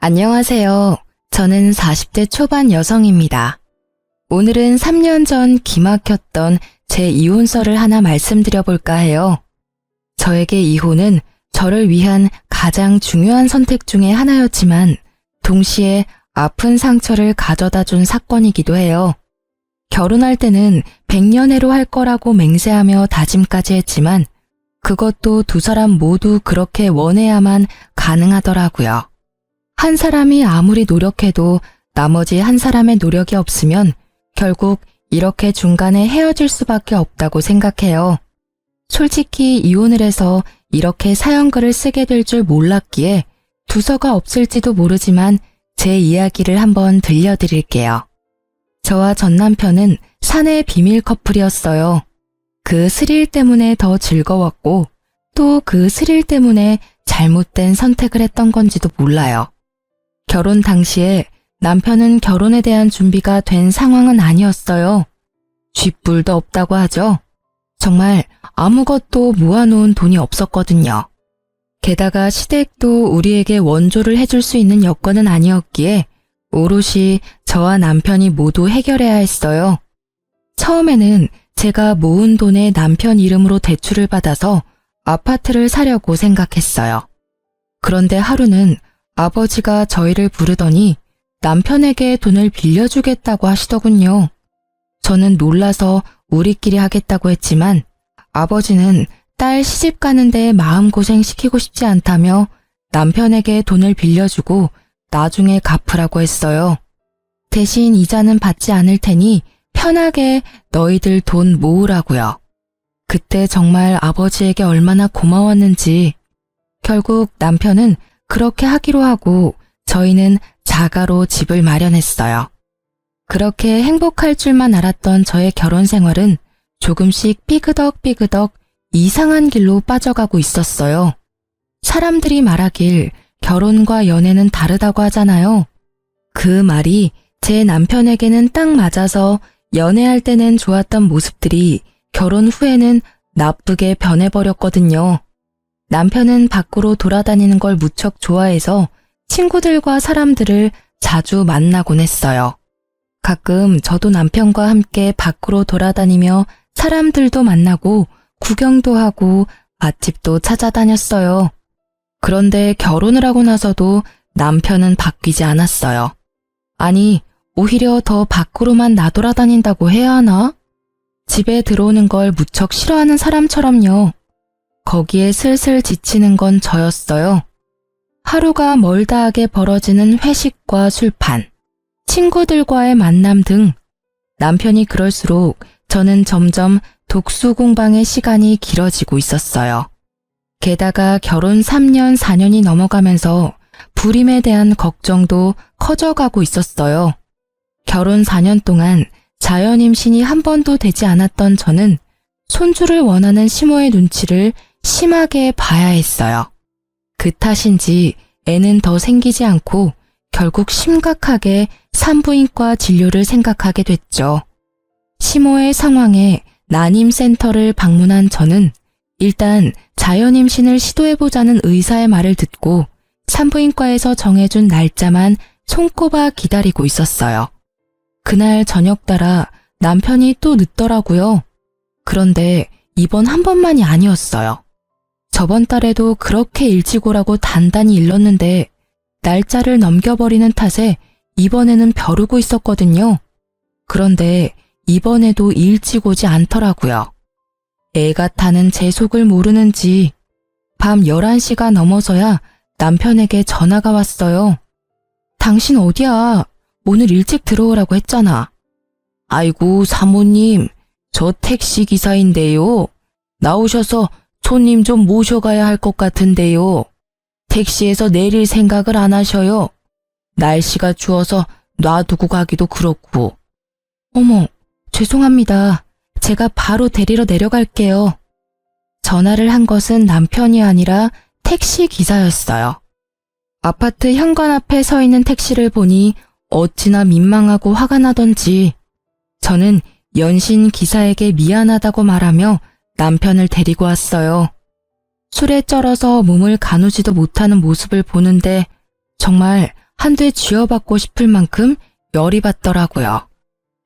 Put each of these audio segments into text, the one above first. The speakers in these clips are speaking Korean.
안녕하세요. 저는 40대 초반 여성입니다. 오늘은 3년 전 기막혔던 제 이혼설을 하나 말씀드려 볼까 해요. 저에게 이혼은 저를 위한 가장 중요한 선택 중에 하나였지만 동시에 아픈 상처를 가져다 준 사건이기도 해요. 결혼할 때는 100년해로 할 거라고 맹세하며 다짐까지 했지만 그것도 두 사람 모두 그렇게 원해야만 가능하더라고요. 한 사람이 아무리 노력해도 나머지 한 사람의 노력이 없으면 결국 이렇게 중간에 헤어질 수밖에 없다고 생각해요. 솔직히 이혼을 해서 이렇게 사연글을 쓰게 될 줄 몰랐기에 두서가 없을지도 모르지만 제 이야기를 한번 들려드릴게요. 저와 전 남편은 사내 비밀 커플이었어요. 그 스릴 때문에 더 즐거웠고 또 그 스릴 때문에 잘못된 선택을 했던 건지도 몰라요. 결혼 당시에 남편은 결혼에 대한 준비가 된 상황은 아니었어요. 쥐뿔도 없다고 하죠. 정말 아무것도 모아놓은 돈이 없었거든요. 게다가 시댁도 우리에게 원조를 해줄 수 있는 여건은 아니었기에 오롯이 저와 남편이 모두 해결해야 했어요. 처음에는 제가 모은 돈에 남편 이름으로 대출을 받아서 아파트를 사려고 생각했어요. 그런데 하루는 아버지가 저희를 부르더니 남편에게 돈을 빌려주겠다고 하시더군요. 저는 놀라서 우리끼리 하겠다고 했지만 아버지는 딸 시집 가는데 마음고생 시키고 싶지 않다며 남편에게 돈을 빌려주고 나중에 갚으라고 했어요. 대신 이자는 받지 않을 테니 편하게 너희들 돈 모으라고요. 그때 정말 아버지에게 얼마나 고마웠는지. 결국 남편은 그렇게 하기로 하고 저희는 자가로 집을 마련했어요. 그렇게 행복할 줄만 알았던 저의 결혼 생활은 조금씩 삐그덕 이상한 길로 빠져가고 있었어요. 사람들이 말하길 결혼과 연애는 다르다고 하잖아요. 그 말이 제 남편에게는 딱 맞아서 연애할 때는 좋았던 모습들이 결혼 후에는 나쁘게 변해버렸거든요. 남편은 밖으로 돌아다니는 걸 무척 좋아해서 친구들과 사람들을 자주 만나곤 했어요. 가끔 저도 남편과 함께 밖으로 돌아다니며 사람들도 만나고 구경도 하고 맛집도 찾아다녔어요. 그런데 결혼을 하고 나서도 남편은 바뀌지 않았어요. 아니, 오히려 더 밖으로만 나돌아다닌다고 해야 하나? 집에 들어오는 걸 무척 싫어하는 사람처럼요. 거기에 슬슬 지치는 건 저였어요. 하루가 멀다하게 벌어지는 회식과 술판, 친구들과의 만남 등 남편이 그럴수록 저는 점점 독수 공방의 시간이 길어지고 있었어요. 게다가 결혼 3년, 4년이 넘어가면서 불임에 대한 걱정도 커져가고 있었어요. 결혼 4년 동안 자연 임신이 한 번도 되지 않았던 저는 손주를 원하는 시모의 눈치를 심하게 봐야 했어요. 그 탓인지 애는 더 생기지 않고 결국 심각하게 산부인과 진료를 생각하게 됐죠. 시모의 상황에 난임센터를 방문한 저는 일단 자연임신을 시도해보자는 의사의 말을 듣고 산부인과에서 정해준 날짜만 손꼽아 기다리고 있었어요. 그날 저녁 따라 남편이 또 늦더라고요. 그런데 이번 한 번만이 아니었어요. 저번 달에도 그렇게 일찍 오라고 단단히 일렀는데 날짜를 넘겨버리는 탓에 이번에는 벼르고 있었거든요. 그런데 이번에도 일찍 오지 않더라고요. 애가 타는 제 속을 모르는지 밤 11시가 넘어서야 남편에게 전화가 왔어요. 당신 어디야? 오늘 일찍 들어오라고 했잖아. 아이고 사모님, 저 택시기사인데요. 나오셔서 손님 좀 모셔가야 할 것 같은데요. 택시에서 내릴 생각을 안 하셔요. 날씨가 추워서 놔두고 가기도 그렇고. 어머, 죄송합니다. 제가 바로 데리러 내려갈게요. 전화를 한 것은 남편이 아니라 택시기사였어요. 아파트 현관 앞에 서 있는 택시를 보니 어찌나 민망하고 화가 나던지 저는 연신 기사에게 미안하다고 말하며 남편을 데리고 왔어요. 술에 쩔어서 몸을 가누지도 못하는 모습을 보는데 정말 한 대 쥐어받고 싶을 만큼 열이 받더라고요.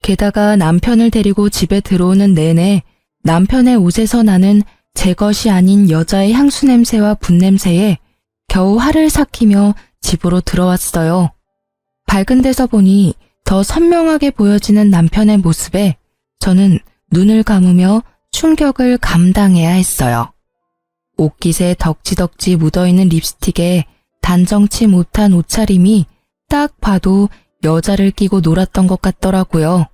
게다가 남편을 데리고 집에 들어오는 내내 남편의 옷에서 나는 제 것이 아닌 여자의 향수 냄새와 분 냄새에 겨우 화를 삭히며 집으로 들어왔어요. 밝은 데서 보니 더 선명하게 보여지는 남편의 모습에 저는 눈을 감으며 충격을 감당해야 했어요. 옷깃에 덕지덕지 묻어있는 립스틱에 단정치 못한 옷차림이 딱 봐도 여자를 끼고 놀았던 것 같더라고요.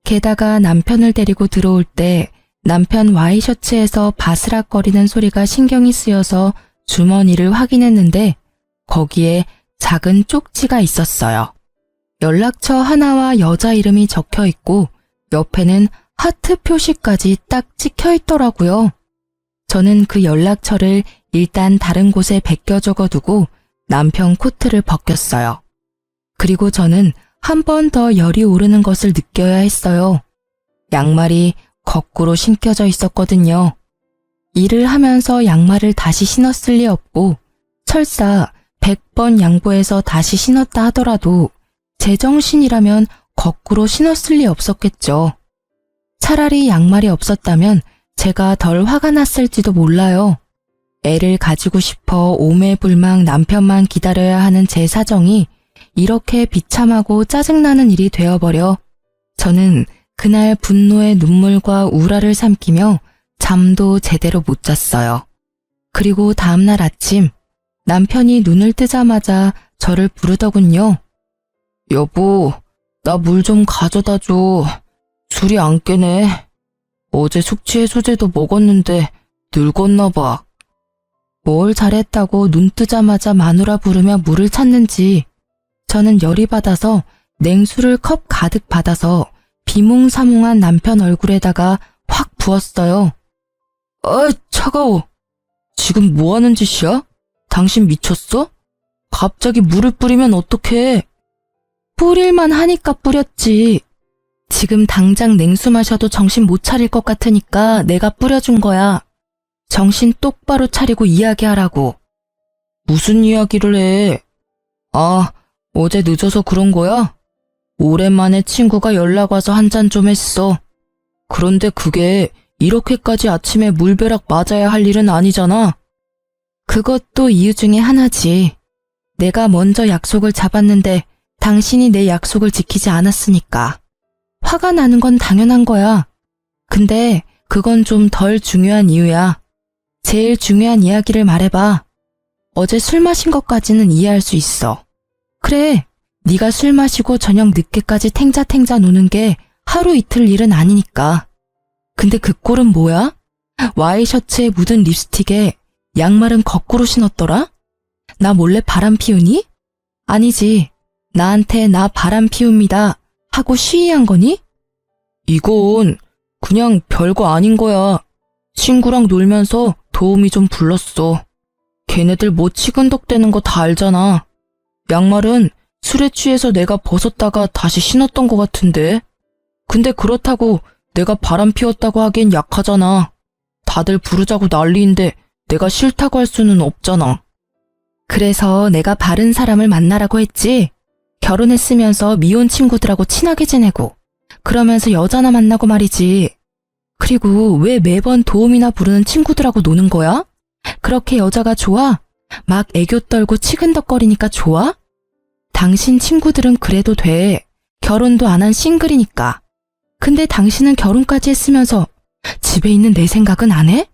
게다가 남편을 데리고 들어올 때 남편 와이셔츠에서 바스락거리는 소리가 신경이 쓰여서 주머니를 확인했는데 거기에 작은 쪽지가 있었어요. 연락처 하나와 여자 이름이 적혀 있고 옆에는 하트 표시까지 딱 찍혀 있더라고요. 저는 그 연락처를 일단 다른 곳에 베껴 적어두고 남편 코트를 벗겼어요. 그리고 저는 한 번 더 열이 오르는 것을 느껴야 했어요. 양말이 거꾸로 신겨져 있었거든요. 일을 하면서 양말을 다시 신었을 리 없고 설사 100번 양보해서 다시 신었다 하더라도 제정신이라면 거꾸로 신었을 리 없었겠죠. 차라리 양말이 없었다면 제가 덜 화가 났을지도 몰라요. 애를 가지고 싶어 오매불망 남편만 기다려야 하는 제 사정이 이렇게 비참하고 짜증나는 일이 되어버려 저는 그날 분노의 눈물과 우라를 삼키며 잠도 제대로 못 잤어요. 그리고 다음날 아침 남편이 눈을 뜨자마자 저를 부르더군요. 여보, 나 물 좀 가져다 줘. 술이 안 깨네. 어제 숙취해소제도 먹었는데 늙었나 봐. 뭘 잘했다고 눈 뜨자마자 마누라 부르며 물을 찾는지 저는 열이 받아서 냉수를 컵 가득 받아서 비몽사몽한 남편 얼굴에다가 확 부었어요. 아, 차가워. 지금 뭐 하는 짓이야? 당신 미쳤어? 갑자기 물을 뿌리면 어떡해? 뿌릴만 하니까 뿌렸지. 지금 당장 냉수 마셔도 정신 못 차릴 것 같으니까 내가 뿌려준 거야. 정신 똑바로 차리고 이야기하라고. 무슨 이야기를 해? 아, 어제 늦어서 그런 거야? 오랜만에 친구가 연락 와서 한잔 좀 했어. 그런데 그게 이렇게까지 아침에 물벼락 맞아야 할 일은 아니잖아. 그것도 이유 중에 하나지. 내가 먼저 약속을 잡았는데 당신이 내 약속을 지키지 않았으니까. 화가 나는 건 당연한 거야. 근데 그건 좀 덜 중요한 이유야. 제일 중요한 이야기를 말해봐. 어제 술 마신 것까지는 이해할 수 있어. 그래, 네가 술 마시고 저녁 늦게까지 탱자탱자 노는 게 하루 이틀 일은 아니니까. 근데 그 꼴은 뭐야? 와이셔츠에 묻은 립스틱에 양말은 거꾸로 신었더라? 나 몰래 바람 피우니? 아니지. 나한테 나 바람 피웁니다 하고 시위한 거니? 이건 그냥 별거 아닌 거야. 친구랑 놀면서 도우미 좀 불렀어. 걔네들 뭐 치근덕대는 거 다 알잖아. 양말은 술에 취해서 내가 벗었다가 다시 신었던 거 같은데. 근데 그렇다고 내가 바람 피웠다고 하기엔 약하잖아. 다들 부르자고 난리인데 내가 싫다고 할 수는 없잖아. 그래서 내가 바른 사람을 만나라고 했지. 결혼했으면서 미혼 친구들하고 친하게 지내고 그러면서 여자나 만나고 말이지. 그리고 왜 매번 도움이나 부르는 친구들하고 노는 거야? 그렇게 여자가 좋아? 막 애교 떨고 치근덕거리니까 좋아? 당신 친구들은 그래도 돼. 결혼도 안 한 싱글이니까. 근데 당신은 결혼까지 했으면서 집에 있는 내 생각은 안 해?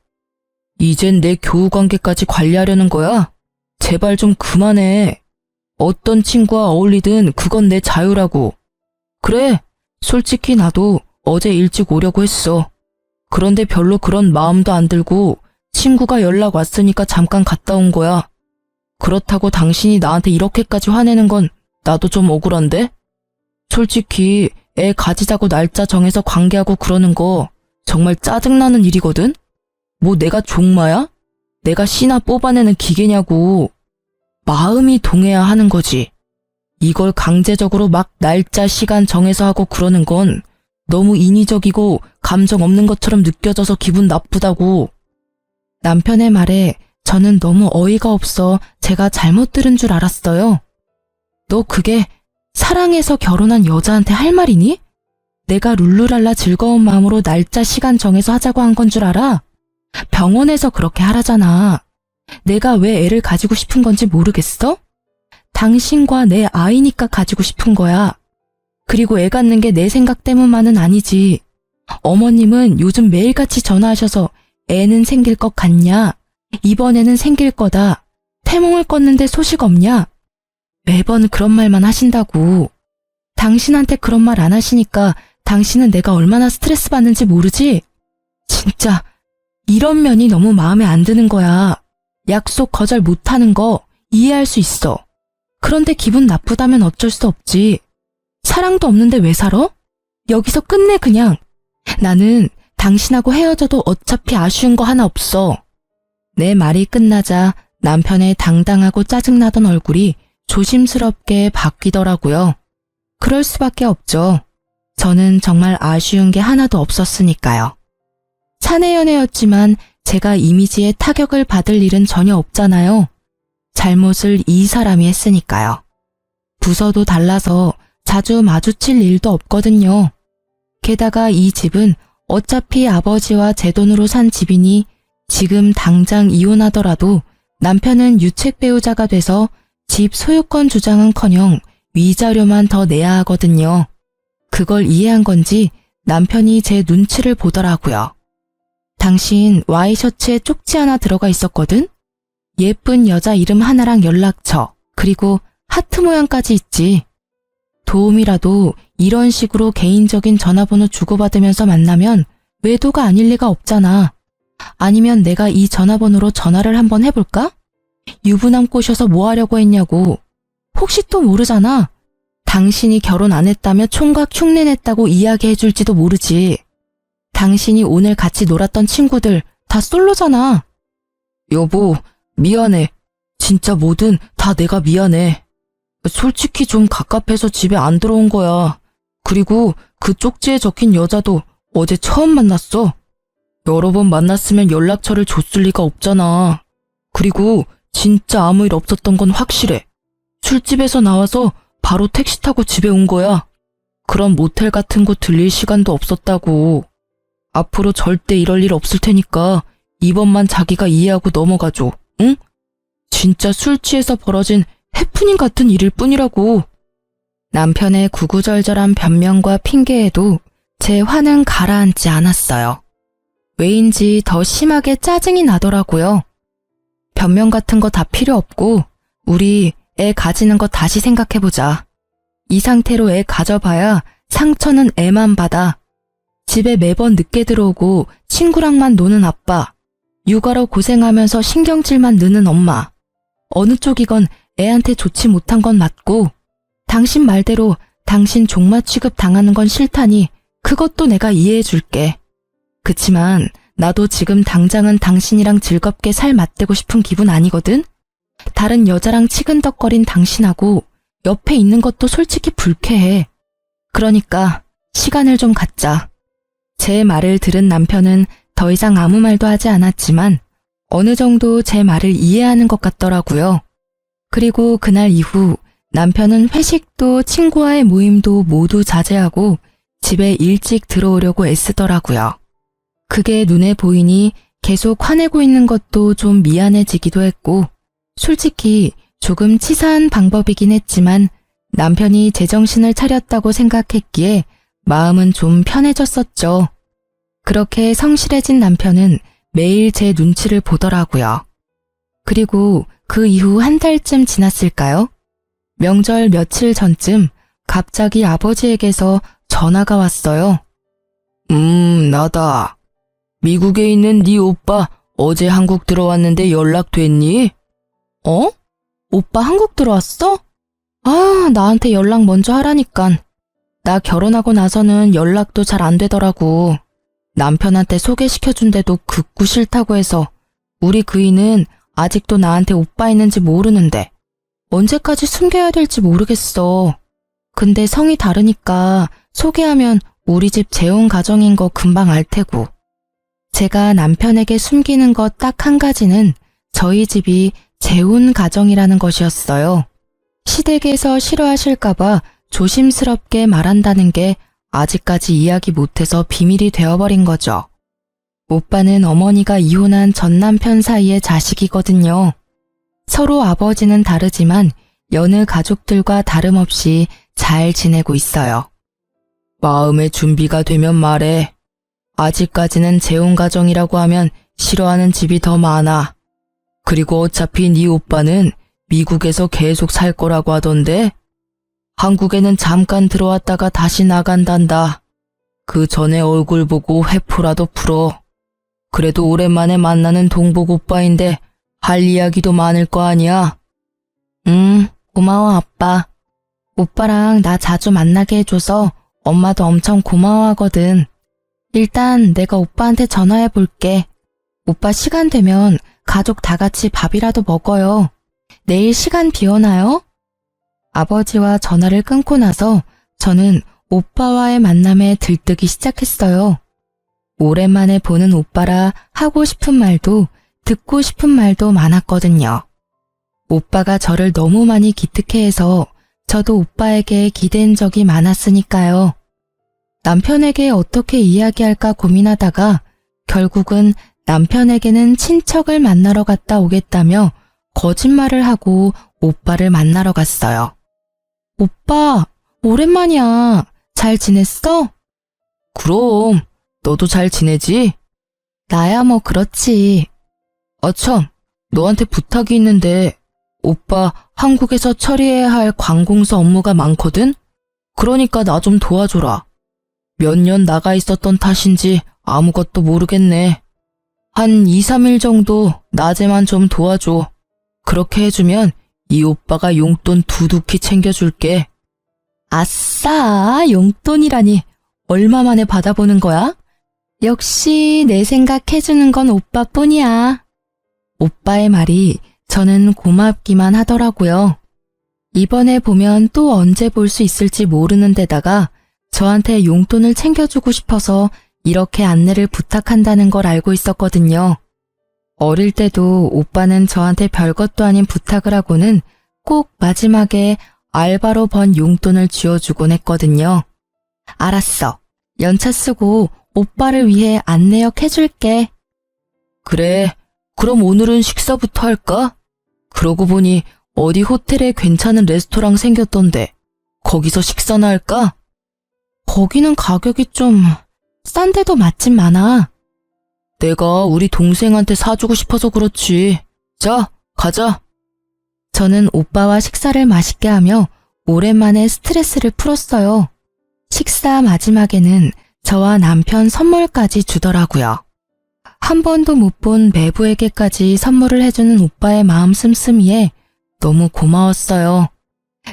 이젠 내 교우관계까지 관리하려는 거야? 제발 좀 그만해. 어떤 친구와 어울리든 그건 내 자유라고. 그래, 솔직히 나도 어제 일찍 오려고 했어. 그런데 별로 그런 마음도 안 들고 친구가 연락 왔으니까 잠깐 갔다 온 거야. 그렇다고 당신이 나한테 이렇게까지 화내는 건 나도 좀 억울한데? 솔직히 애 가지자고 날짜 정해서 관계하고 그러는 거 정말 짜증나는 일이거든? 뭐 내가 종마야? 내가 씨나 뽑아내는 기계냐고. 마음이 동해야 하는 거지. 이걸 강제적으로 막 날짜 시간 정해서 하고 그러는 건 너무 인위적이고 감정 없는 것처럼 느껴져서 기분 나쁘다고. 남편의 말에 저는 너무 어이가 없어 제가 잘못 들은 줄 알았어요. 너 그게 사랑해서 결혼한 여자한테 할 말이니? 내가 룰루랄라 즐거운 마음으로 날짜 시간 정해서 하자고 한 건 줄 알아? 병원에서 그렇게 하라잖아. 내가 왜 애를 가지고 싶은 건지 모르겠어? 당신과 내 아이니까 가지고 싶은 거야. 그리고 애 갖는 게 내 생각 때문만은 아니지. 어머님은 요즘 매일같이 전화하셔서 애는 생길 것 같냐? 이번에는 생길 거다. 태몽을 껐는데 소식 없냐? 매번 그런 말만 하신다고. 당신한테 그런 말 안 하시니까 당신은 내가 얼마나 스트레스 받는지 모르지? 진짜 이런 면이 너무 마음에 안 드는 거야. 약속 거절 못하는 거 이해할 수 있어. 그런데 기분 나쁘다면 어쩔 수 없지. 사랑도 없는데 왜 살아? 여기서 끝내 그냥. 나는 당신하고 헤어져도 어차피 아쉬운 거 하나 없어. 내 말이 끝나자 남편의 당당하고 짜증나던 얼굴이 조심스럽게 바뀌더라고요. 그럴 수밖에 없죠. 저는 정말 아쉬운 게 하나도 없었으니까요. 사내 연애였지만 제가 이미지에 타격을 받을 일은 전혀 없잖아요. 잘못을 이 사람이 했으니까요. 부서도 달라서 자주 마주칠 일도 없거든요. 게다가 이 집은 어차피 아버지와 제 돈으로 산 집이니 지금 당장 이혼하더라도 남편은 유책 배우자가 돼서 집 소유권 주장은커녕 위자료만 더 내야 하거든요. 그걸 이해한 건지 남편이 제 눈치를 보더라고요. 당신 와이셔츠에 쪽지 하나 들어가 있었거든? 예쁜 여자 이름 하나랑 연락처, 그리고 하트 모양까지 있지. 도움이라도 이런 식으로 개인적인 전화번호 주고받으면서 만나면 외도가 아닐 리가 없잖아. 아니면 내가 이 전화번호로 전화를 한번 해볼까? 유부남 꼬셔서 뭐 하려고 했냐고. 혹시 또 모르잖아. 당신이 결혼 안 했다며 총각 흉내냈다고 이야기해줄지도 모르지. 당신이 오늘 같이 놀았던 친구들 다 솔로잖아. 여보, 미안해. 진짜 뭐든 다 내가 미안해. 솔직히 좀 갑갑해서 집에 안 들어온 거야. 그리고 그 쪽지에 적힌 여자도 어제 처음 만났어. 여러 번 만났으면 연락처를 줬을 리가 없잖아. 그리고 진짜 아무 일 없었던 건 확실해. 술집에서 나와서 바로 택시 타고 집에 온 거야. 그런 모텔 같은 곳 들릴 시간도 없었다고. 앞으로 절대 이럴 일 없을 테니까 이번만 자기가 이해하고 넘어가줘. 응? 진짜 술 취해서 벌어진 해프닝 같은 일일 뿐이라고. 남편의 구구절절한 변명과 핑계에도 제 화는 가라앉지 않았어요. 왜인지 더 심하게 짜증이 나더라고요. 변명 같은 거 다 필요 없고 우리 애 가지는 거 다시 생각해보자. 이 상태로 애 가져봐야 상처는 애만 받아. 집에 매번 늦게 들어오고 친구랑만 노는 아빠, 육아로 고생하면서 신경질만 느는 엄마. 어느 쪽이건 애한테 좋지 못한 건 맞고 당신 말대로 당신 종마 취급 당하는 건 싫다니 그것도 내가 이해해줄게. 그치만 나도 지금 당장은 당신이랑 즐겁게 살 맞대고 싶은 기분 아니거든? 다른 여자랑 치근덕거린 당신하고 옆에 있는 것도 솔직히 불쾌해. 그러니까 시간을 좀 갖자. 제 말을 들은 남편은 더 이상 아무 말도 하지 않았지만 어느 정도 제 말을 이해하는 것 같더라고요. 그리고 그날 이후 남편은 회식도 친구와의 모임도 모두 자제하고 집에 일찍 들어오려고 애쓰더라고요. 그게 눈에 보이니 계속 화내고 있는 것도 좀 미안해지기도 했고 솔직히 조금 치사한 방법이긴 했지만 남편이 제정신을 차렸다고 생각했기에 마음은 좀 편해졌었죠. 그렇게 성실해진 남편은 매일 제 눈치를 보더라고요. 그리고 그 이후 한 달쯤 지났을까요? 명절 며칠 전쯤 갑자기 아버지에게서 전화가 왔어요. 나다. 미국에 있는 네 오빠 어제 한국 들어왔는데 연락됐니? 어? 오빠 한국 들어왔어? 아, 나한테 연락 먼저 하라니깐. 나 결혼하고 나서는 연락도 잘 안 되더라고. 남편한테 소개시켜준데도 극구 싫다고 해서 우리 그이는 아직도 나한테 오빠 있는지 모르는데 언제까지 숨겨야 될지 모르겠어. 근데 성이 다르니까 소개하면 우리 집 재혼 가정인 거 금방 알 테고. 제가 남편에게 숨기는 것 딱 한 가지는 저희 집이 재혼 가정이라는 것이었어요. 시댁에서 싫어하실까봐 조심스럽게 말한다는 게 아직까지 이야기 못해서 비밀이 되어버린 거죠. 오빠는 어머니가 이혼한 전 남편 사이의 자식이거든요. 서로 아버지는 다르지만 여느 가족들과 다름없이 잘 지내고 있어요. 마음의 준비가 되면 말해. 아직까지는 재혼 가정이라고 하면 싫어하는 집이 더 많아. 그리고 어차피 네 오빠는 미국에서 계속 살 거라고 하던데? 한국에는 잠깐 들어왔다가 다시 나간단다. 그 전에 얼굴 보고 회포라도 풀어. 그래도 오랜만에 만나는 동복 오빠인데 할 이야기도 많을 거 아니야? 고마워 아빠. 오빠랑 나 자주 만나게 해줘서 엄마도 엄청 고마워하거든. 일단 내가 오빠한테 전화해 볼게. 오빠 시간 되면 가족 다 같이 밥이라도 먹어요. 내일 시간 비오나요? 아버지와 전화를 끊고 나서 저는 오빠와의 만남에 들뜨기 시작했어요. 오랜만에 보는 오빠라 하고 싶은 말도 듣고 싶은 말도 많았거든요. 오빠가 저를 너무 많이 기특해해서 저도 오빠에게 기댄 적이 많았으니까요. 남편에게 어떻게 이야기할까 고민하다가 결국은 남편에게는 친척을 만나러 갔다 오겠다며 거짓말을 하고 오빠를 만나러 갔어요. 오빠, 오랜만이야. 잘 지냈어? 그럼, 너도 잘 지내지? 나야 뭐 그렇지. 참, 너한테 부탁이 있는데 오빠 한국에서 처리해야 할 관공서 업무가 많거든? 그러니까 나 좀 도와줘라. 몇 년 나가 있었던 탓인지 아무것도 모르겠네. 한 2, 3일 정도 낮에만 좀 도와줘. 그렇게 해주면 이 오빠가 용돈 두둑히 챙겨줄게. 아싸, 용돈이라니. 얼마 만에 받아보는 거야? 역시 내 생각 해주는 건 오빠뿐이야. 오빠의 말이 저는 고맙기만 하더라고요. 이번에 보면 또 언제 볼 수 있을지 모르는 데다가 저한테 용돈을 챙겨주고 싶어서 이렇게 안내를 부탁한다는 걸 알고 있었거든요. 어릴 때도 오빠는 저한테 별것도 아닌 부탁을 하고는 꼭 마지막에 알바로 번 용돈을 쥐어주곤 했거든요. 알았어. 연차 쓰고 오빠를 위해 안내역 해줄게. 그래. 그럼 오늘은 식사부터 할까? 그러고 보니 어디 호텔에 괜찮은 레스토랑 생겼던데 거기서 식사나 할까? 거기는 가격이 좀 싼데도 맛집 많아. 내가 우리 동생한테 사주고 싶어서 그렇지. 자, 가자. 저는 오빠와 식사를 맛있게 하며 오랜만에 스트레스를 풀었어요. 식사 마지막에는 저와 남편 선물까지 주더라고요. 한 번도 못 본 매부에게까지 선물을 해주는 오빠의 마음 씀씀이에 너무 고마웠어요.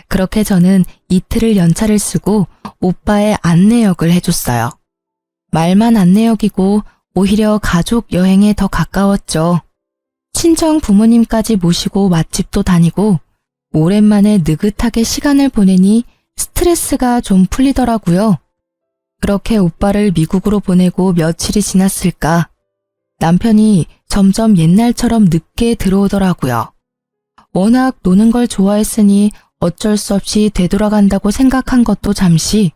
그렇게 저는 이틀을 연차를 쓰고 오빠의 안내역을 해줬어요. 말만 안내역이고 오히려 가족 여행에 더 가까웠죠. 친정 부모님까지 모시고 맛집도 다니고 오랜만에 느긋하게 시간을 보내니 스트레스가 좀 풀리더라고요. 그렇게 오빠를 미국으로 보내고 며칠이 지났을까? 남편이 점점 옛날처럼 늦게 들어오더라고요. 워낙 노는 걸 좋아했으니 어쩔 수 없이 되돌아간다고 생각한 것도 잠시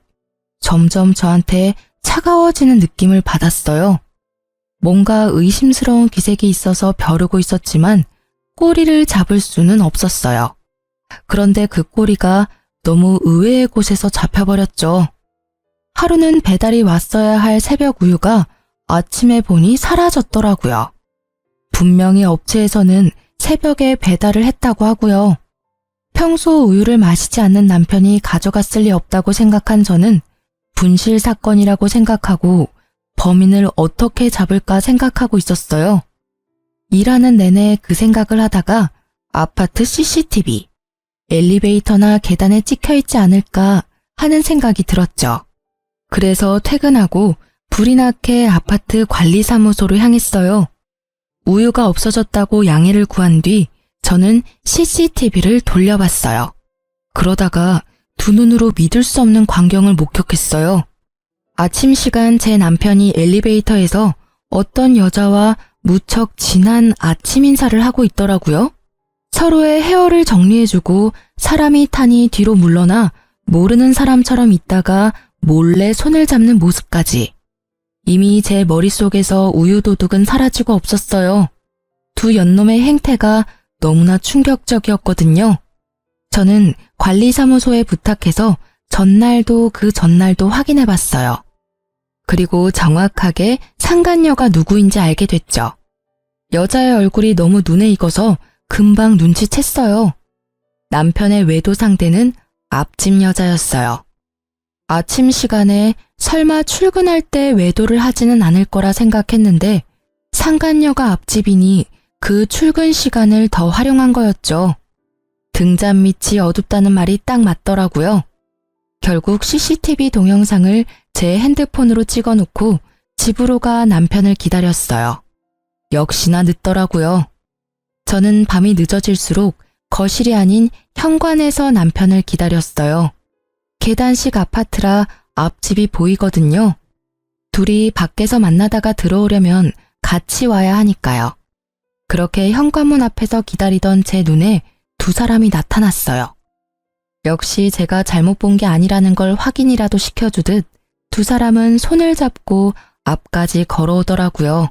점점 저한테 차가워지는 느낌을 받았어요. 뭔가 의심스러운 기색이 있어서 벼르고 있었지만 꼬리를 잡을 수는 없었어요. 그런데 그 꼬리가 너무 의외의 곳에서 잡혀버렸죠. 하루는 배달이 왔어야 할 새벽 우유가 아침에 보니 사라졌더라고요. 분명히 업체에서는 새벽에 배달을 했다고 하고요. 평소 우유를 마시지 않는 남편이 가져갔을 리 없다고 생각한 저는 분실 사건이라고 생각하고 범인을 어떻게 잡을까 생각하고 있었어요. 일하는 내내 그 생각을 하다가 아파트 CCTV, 엘리베이터나 계단에 찍혀있지 않을까 하는 생각이 들었죠. 그래서 퇴근하고 불이 나게 아파트 관리사무소로 향했어요. 우유가 없어졌다고 양해를 구한 뒤 저는 CCTV를 돌려봤어요. 그러다가 두 눈으로 믿을 수 없는 광경을 목격했어요. 아침 시간 제 남편이 엘리베이터에서 어떤 여자와 무척 진한 아침 인사를 하고 있더라고요. 서로의 헤어를 정리해주고 사람이 타니 뒤로 물러나 모르는 사람처럼 있다가 몰래 손을 잡는 모습까지. 이미 제 머릿속에서 우유도둑은 사라지고 없었어요. 두 연놈의 행태가 너무나 충격적이었거든요. 저는 관리사무소에 부탁해서 전날도 그 전날도 확인해봤어요. 그리고 정확하게 상간녀가 누구인지 알게 됐죠. 여자의 얼굴이 너무 눈에 익어서 금방 눈치챘어요. 남편의 외도 상대는 앞집 여자였어요. 아침 시간에 설마 출근할 때 외도를 하지는 않을 거라 생각했는데 상간녀가 앞집이니 그 출근 시간을 더 활용한 거였죠. 등잔 밑이 어둡다는 말이 딱 맞더라고요. 결국 CCTV 동영상을 제 핸드폰으로 찍어놓고 집으로 가 남편을 기다렸어요. 역시나 늦더라고요. 저는 밤이 늦어질수록 거실이 아닌 현관에서 남편을 기다렸어요. 계단식 아파트라 앞집이 보이거든요. 둘이 밖에서 만나다가 들어오려면 같이 와야 하니까요. 그렇게 현관문 앞에서 기다리던 제 눈에 두 사람이 나타났어요. 역시 제가 잘못 본 게 아니라는 걸 확인이라도 시켜주듯 두 사람은 손을 잡고 앞까지 걸어오더라고요.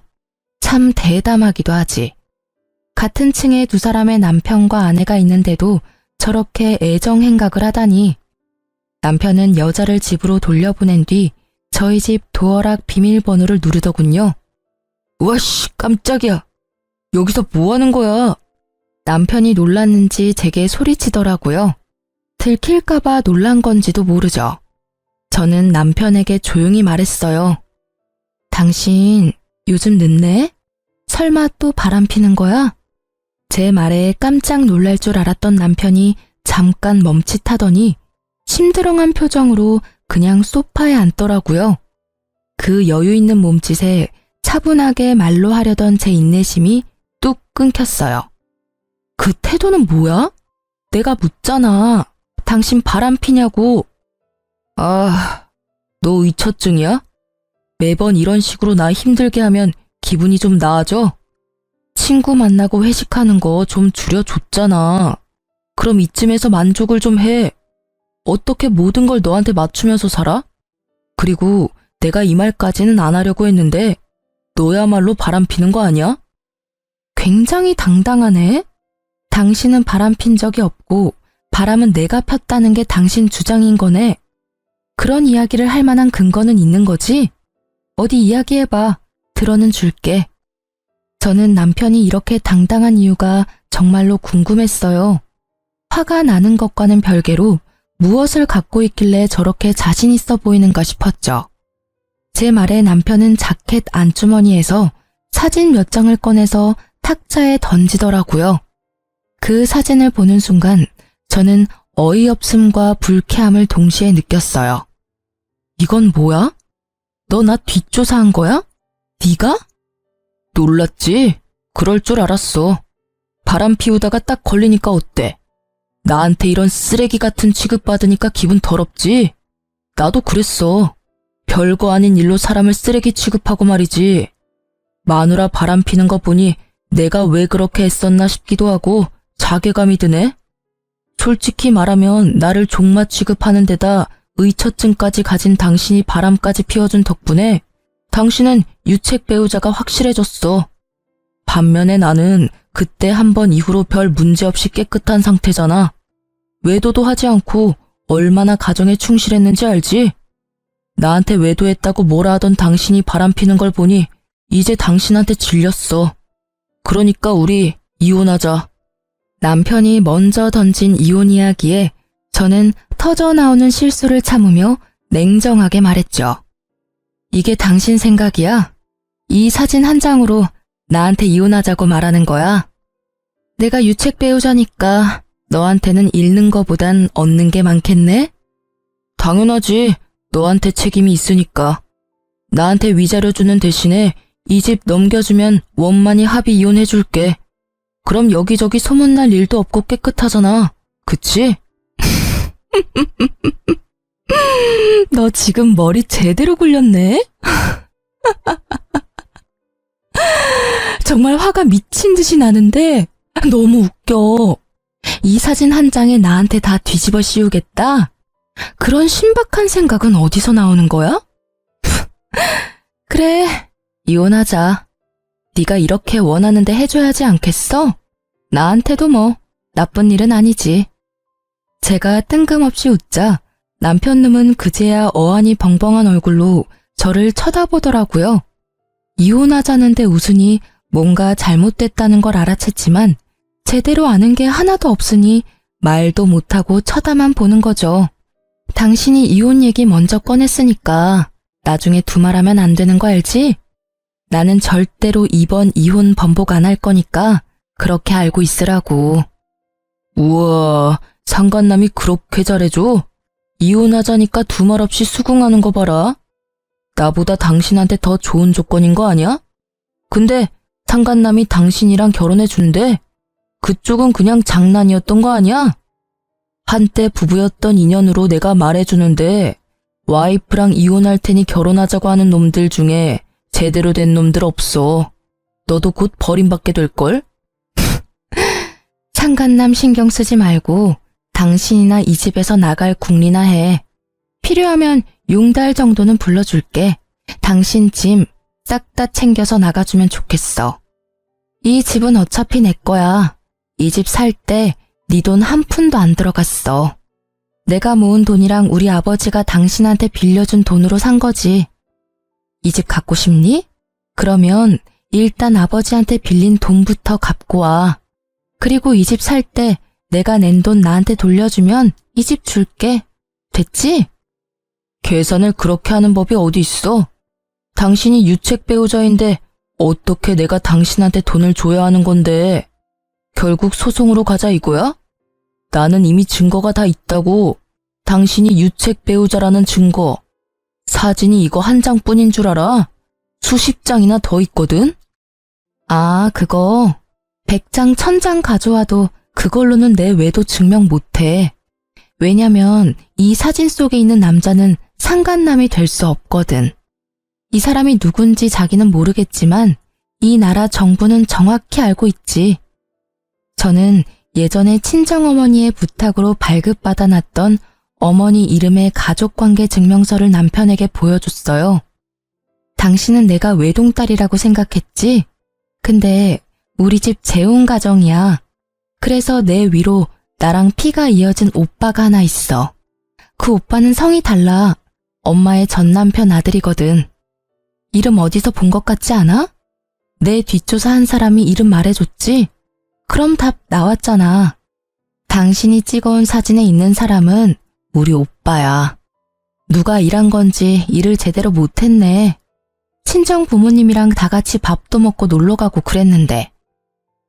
참 대담하기도 하지. 같은 층에 두 사람의 남편과 아내가 있는데도 저렇게 애정 행각을 하다니. 남편은 여자를 집으로 돌려보낸 뒤 저희 집 도어락 비밀번호를 누르더군요. 우와씨, 깜짝이야. 여기서 뭐 하는 거야? 남편이 놀랐는지 제게 소리치더라고요. 들킬까봐 놀란 건지도 모르죠. 저는 남편에게 조용히 말했어요. 당신 요즘 늦네? 설마 또 바람 피는 거야? 제 말에 깜짝 놀랄 줄 알았던 남편이 잠깐 멈칫하더니 심드렁한 표정으로 그냥 소파에 앉더라고요. 그 여유 있는 몸짓에 차분하게 말로 하려던 제 인내심이 뚝 끊겼어요. 그 태도는 뭐야? 내가 묻잖아. 당신 바람 피냐고. 아, 너 의처증이야? 매번 이런 식으로 나 힘들게 하면 기분이 좀 나아져? 친구 만나고 회식하는 거 좀 줄여줬잖아. 그럼 이쯤에서 만족을 좀 해. 어떻게 모든 걸 너한테 맞추면서 살아? 그리고 내가 이 말까지는 안 하려고 했는데 너야말로 바람 피는 거 아니야? 굉장히 당당하네. 당신은 바람 핀 적이 없고 바람은 내가 폈다는 게 당신 주장인 거네. 그런 이야기를 할 만한 근거는 있는 거지? 어디 이야기해봐. 들어는 줄게. 저는 남편이 이렇게 당당한 이유가 정말로 궁금했어요. 화가 나는 것과는 별개로 무엇을 갖고 있길래 저렇게 자신 있어 보이는가 싶었죠. 제 말에 남편은 자켓 안주머니에서 사진 몇 장을 꺼내서 탁자에 던지더라고요. 그 사진을 보는 순간 저는 어이없음과 불쾌함을 동시에 느꼈어요. 이건 뭐야? 너 나 뒷조사한 거야? 네가? 놀랐지? 그럴 줄 알았어. 바람 피우다가 딱 걸리니까 어때? 나한테 이런 쓰레기 같은 취급받으니까 기분 더럽지? 나도 그랬어. 별거 아닌 일로 사람을 쓰레기 취급하고 말이지. 마누라 바람 피는 거 보니 내가 왜 그렇게 했었나 싶기도 하고 자괴감이 드네. 솔직히 말하면 나를 종마 취급하는 데다 의처증까지 가진 당신이 바람까지 피워준 덕분에 당신은 유책 배우자가 확실해졌어. 반면에 나는 그때 한 번 이후로 별 문제없이 깨끗한 상태잖아. 외도도 하지 않고 얼마나 가정에 충실했는지 알지? 나한테 외도했다고 뭐라 하던 당신이 바람피는 걸 보니 이제 당신한테 질렸어. 그러니까 우리 이혼하자. 남편이 먼저 던진 이혼 이야기에 저는 터져나오는 실수를 참으며 냉정하게 말했죠. 이게 당신 생각이야? 이 사진 한 장으로 나한테 이혼하자고 말하는 거야? 내가 유책 배우자니까 너한테는 잃는 거보단 얻는 게 많겠네? 당연하지. 너한테 책임이 있으니까. 나한테 위자료 주는 대신에 이 집 넘겨주면 원만히 합의 이혼해줄게. 그럼 여기저기 소문날 일도 없고 깨끗하잖아. 그치? 너 지금 머리 제대로 굴렸네? 정말 화가 미친 듯이 나는데 너무 웃겨. 이 사진 한 장에 나한테 다 뒤집어 씌우겠다? 그런 신박한 생각은 어디서 나오는 거야? 그래, 이혼하자. 네가 이렇게 원하는데 해줘야지 않겠어? 나한테도 뭐 나쁜 일은 아니지. 제가 뜬금없이 웃자 남편놈은 그제야 어안이 벙벙한 얼굴로 저를 쳐다보더라고요. 이혼하자는데 웃으니 뭔가 잘못됐다는 걸 알아챘지만 제대로 아는 게 하나도 없으니 말도 못하고 쳐다만 보는 거죠. 당신이 이혼 얘기 먼저 꺼냈으니까 나중에 두말하면 안 되는 거 알지? 나는 절대로 이번 이혼 번복 안 할 거니까 그렇게 알고 있으라고. 우와, 상간남이 그렇게 잘해줘? 이혼하자니까 두말 없이 수긍하는 거 봐라. 나보다 당신한테 더 좋은 조건인 거 아니야? 근데 상간남이 당신이랑 결혼해준대. 그쪽은 그냥 장난이었던 거 아니야? 한때 부부였던 인연으로 내가 말해주는데 와이프랑 이혼할 테니 결혼하자고 하는 놈들 중에 제대로 된 놈들 없어. 너도 곧 버림받게 될걸? 상간남 신경 쓰지 말고 당신이나 이 집에서 나갈 궁리나 해. 필요하면 용달 정도는 불러줄게. 당신 짐 싹 다 챙겨서 나가주면 좋겠어. 이 집은 어차피 내 거야. 이 집 살 때 네 돈 한 푼도 안 들어갔어. 내가 모은 돈이랑 우리 아버지가 당신한테 빌려준 돈으로 산 거지. 이 집 갖고 싶니? 그러면 일단 아버지한테 빌린 돈부터 갚고 와. 그리고 이 집 살 때 내가 낸 돈 나한테 돌려주면 이 집 줄게. 됐지? 계산을 그렇게 하는 법이 어디 있어? 당신이 유책 배우자인데 어떻게 내가 당신한테 돈을 줘야 하는 건데? 결국 소송으로 가자 이거야? 나는 이미 증거가 다 있다고. 당신이 유책 배우자라는 증거. 사진이 이거 한 장뿐인 줄 알아? 수십 장이나 더 있거든? 아, 그거 100장 1000장 가져와도 그걸로는 내 외도 증명 못해. 왜냐면 이 사진 속에 있는 남자는 상간남이 될 수 없거든. 이 사람이 누군지 자기는 모르겠지만 이 나라 정부는 정확히 알고 있지. 저는 예전에 친정어머니의 부탁으로 발급받아 놨던 어머니 이름의 가족관계 증명서를 남편에게 보여줬어요. 당신은 내가 외동딸이라고 생각했지? 근데 우리 집 재혼 가정이야. 그래서 내 위로 나랑 피가 이어진 오빠가 하나 있어. 그 오빠는 성이 달라. 엄마의 전 남편 아들이거든. 이름 어디서 본 것 같지 않아? 내 뒷조사한 사람이 이름 말해줬지? 그럼 답 나왔잖아. 당신이 찍어온 사진에 있는 사람은 우리 오빠야. 누가 일한 건지 일을 제대로 못했네. 친정 부모님이랑 다 같이 밥도 먹고 놀러 가고 그랬는데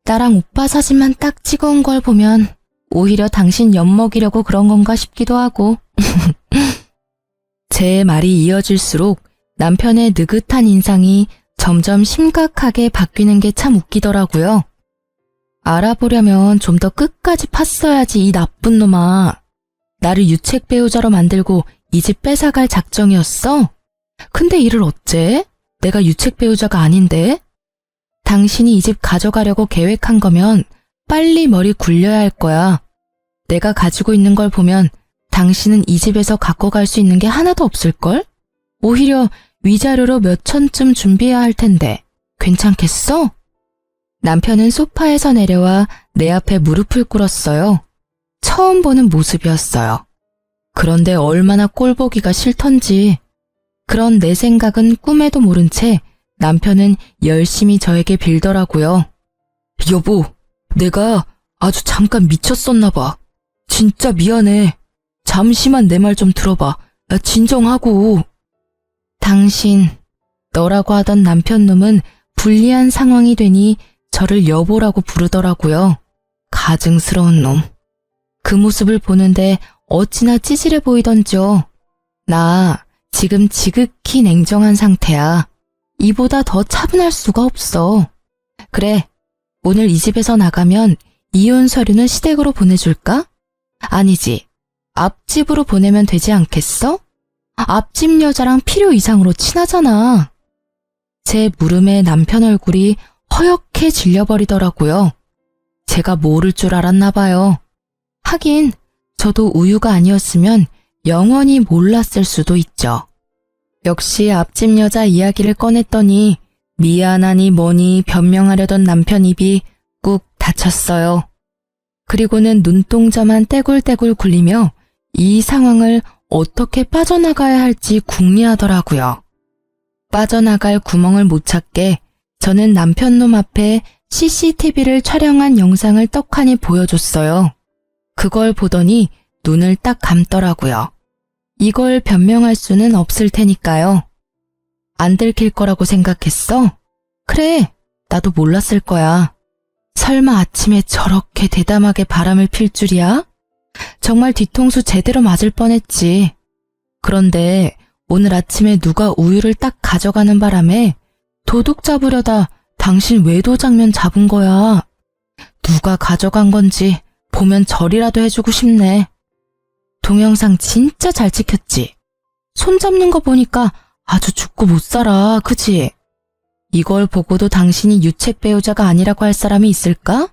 나랑 오빠 사진만 딱 찍어온 걸 보면 오히려 당신 엿먹이려고 그런 건가 싶기도 하고. 제 말이 이어질수록 남편의 느긋한 인상이 점점 심각하게 바뀌는 게 참 웃기더라고요. 알아보려면 좀 더 끝까지 팠어야지 이 나쁜 놈아. 나를 유책 배우자로 만들고 이 집 뺏어갈 작정이었어? 근데 이를 어째? 내가 유책 배우자가 아닌데? 당신이 이 집 가져가려고 계획한 거면 빨리 머리 굴려야 할 거야. 내가 가지고 있는 걸 보면 당신은 이 집에서 갖고 갈 수 있는 게 하나도 없을걸? 오히려 위자료로 몇 천쯤 준비해야 할 텐데 괜찮겠어? 남편은 소파에서 내려와 내 앞에 무릎을 꿇었어요. 처음 보는 모습이었어요. 그런데 얼마나 꼴보기가 싫던지. 그런 내 생각은 꿈에도 모른 채 남편은 열심히 저에게 빌더라고요. 여보, 내가 아주 잠깐 미쳤었나 봐. 진짜 미안해. 잠시만 내 말 좀 들어봐. 나 진정하고. 당신, 너라고 하던 남편놈은 불리한 상황이 되니 저를 여보라고 부르더라고요. 가증스러운 놈. 그 모습을 보는데 어찌나 찌질해 보이던지요. 나 지금 지극히 냉정한 상태야. 이보다 더 차분할 수가 없어. 그래, 오늘 이 집에서 나가면 이혼 서류는 시댁으로 보내줄까? 아니지, 앞집으로 보내면 되지 않겠어? 앞집 여자랑 필요 이상으로 친하잖아. 제 물음에 남편 얼굴이 허옇게 질려버리더라고요. 제가 모를 줄 알았나 봐요. 하긴 저도 우유가 아니었으면 영원히 몰랐을 수도 있죠. 역시 앞집 여자 이야기를 꺼냈더니 미안하니 뭐니 변명하려던 남편 입이 꾹 닫혔어요. 그리고는 눈동자만 떼굴떼굴 굴리며 이 상황을 어떻게 빠져나가야 할지 궁리하더라고요. 빠져나갈 구멍을 못 찾게 저는 남편 놈 앞에 CCTV를 촬영한 영상을 떡하니 보여줬어요. 그걸 보더니 눈을 딱 감더라고요. 이걸 변명할 수는 없을 테니까요. 안 들킬 거라고 생각했어? 그래, 나도 몰랐을 거야. 설마 아침에 저렇게 대담하게 바람을 필 줄이야? 정말 뒤통수 제대로 맞을 뻔했지. 그런데 오늘 아침에 누가 우유를 딱 가져가는 바람에 도둑 잡으려다 당신 외도 장면 잡은 거야. 누가 가져간 건지 보면 절이라도 해주고 싶네. 동영상 진짜 잘 찍혔지? 손 잡는 거 보니까 아주 죽고 못 살아, 그지? 이걸 보고도 당신이 유책 배우자가 아니라고 할 사람이 있을까?